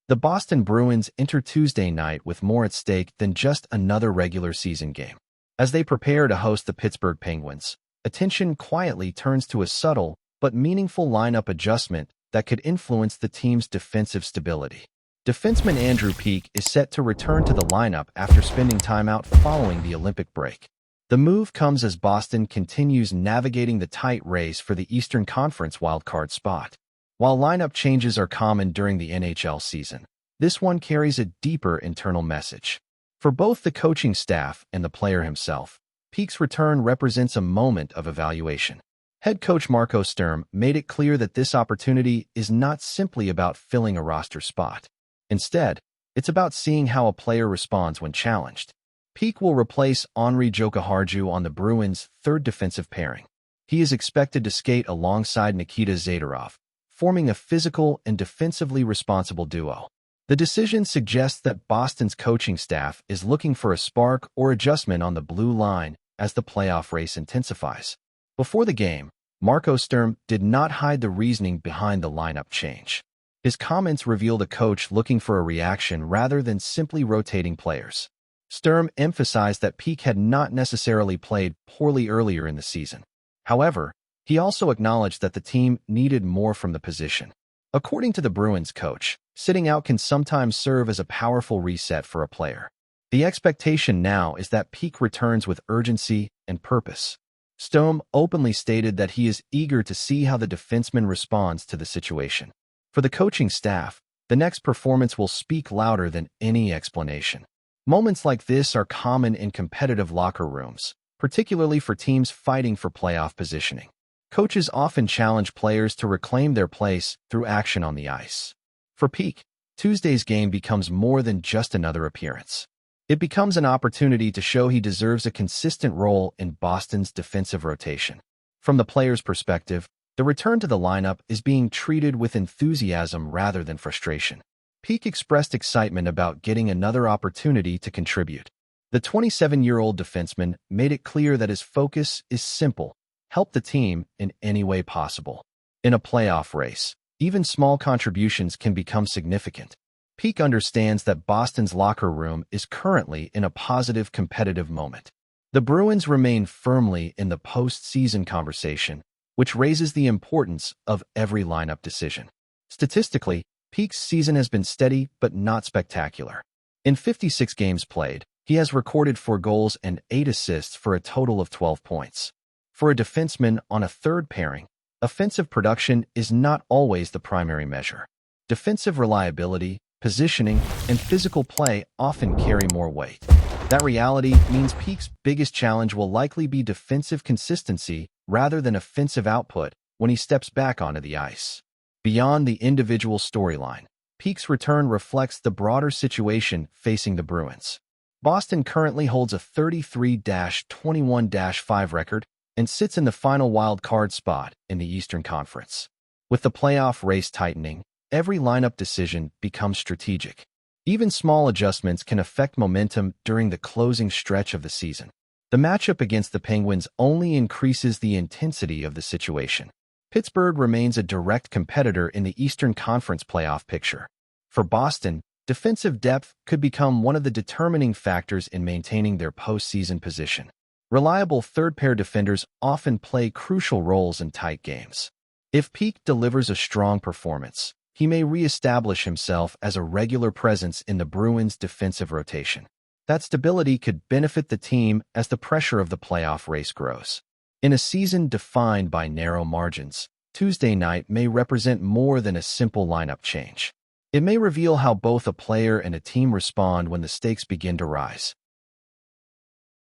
The Boston Bruins enter Tuesday night with more at stake than just another regular season game. As they prepare to host the Pittsburgh Penguins, attention quietly turns to a subtle but meaningful lineup adjustment that could influence the team's defensive stability. Defenseman Andrew Peeke is set to return to the lineup after spending time out following the Olympic break. The move comes as Boston continues navigating the tight race for the Eastern Conference wildcard spot. While lineup changes are common during the NHL season, this one carries a deeper internal message. For both the coaching staff and the player himself, Peeke's return represents a moment of evaluation. Head coach Marco Sturm made it clear that this opportunity is not simply about filling a roster spot. Instead, it's about seeing how a player responds when challenged. Peeke will replace Henri Jokiharju on the Bruins' third defensive pairing. He is expected to skate alongside Nikita Zadorov, forming a physical and defensively responsible duo. The decision suggests that Boston's coaching staff is looking for a spark or adjustment on the blue line as the playoff race intensifies. Before the game, Marco Sturm did not hide the reasoning behind the lineup change. His comments revealed a coach looking for a reaction rather than simply rotating players. Sturm emphasized that Peeke had not necessarily played poorly earlier in the season. However, he also acknowledged that the team needed more from the position. According to the Bruins coach, sitting out can sometimes serve as a powerful reset for a player. The expectation now is that Peeke returns with urgency and purpose. Sturm openly stated that he is eager to see how the defenseman responds to the situation. For the coaching staff, the next performance will speak louder than any explanation. Moments like this are common in competitive locker rooms, particularly for teams fighting for playoff positioning. Coaches often challenge players to reclaim their place through action on the ice. For Peeke, Tuesday's game becomes more than just another appearance. It becomes an opportunity to show he deserves a consistent role in Boston's defensive rotation. From the player's perspective, the return to the lineup is being treated with enthusiasm rather than frustration. Peeke expressed excitement about getting another opportunity to contribute. The 27-year-old defenseman made it clear that his focus is simple: help the team in any way possible. In a playoff race, even small contributions can become significant. Peeke understands that Boston's locker room is currently in a positive competitive moment. The Bruins remain firmly in the postseason conversation, which raises the importance of every lineup decision. Statistically, Peeke's season has been steady but not spectacular. In 56 games played, he has recorded 4 goals and 8 assists for a total of 12 points. For a defenseman on a third pairing, offensive production is not always the primary measure. Defensive reliability, positioning, and physical play often carry more weight. That reality means Peeke's biggest challenge will likely be defensive consistency rather than offensive output when he steps back onto the ice. Beyond the individual storyline, Peeke's return reflects the broader situation facing the Bruins. Boston currently holds a 33-21-5 record and sits in the final wild card spot in the Eastern Conference. With the playoff race tightening, every lineup decision becomes strategic. Even small adjustments can affect momentum during the closing stretch of the season. The matchup against the Penguins only increases the intensity of the situation. Pittsburgh remains a direct competitor in the Eastern Conference playoff picture. For Boston, defensive depth could become one of the determining factors in maintaining their postseason position. Reliable third-pair defenders often play crucial roles in tight games. If Peeke delivers a strong performance, he may reestablish himself as a regular presence in the Bruins' defensive rotation. That stability could benefit the team as the pressure of the playoff race grows. In a season defined by narrow margins, Tuesday night may represent more than a simple lineup change. It may reveal how both a player and a team respond when the stakes begin to rise.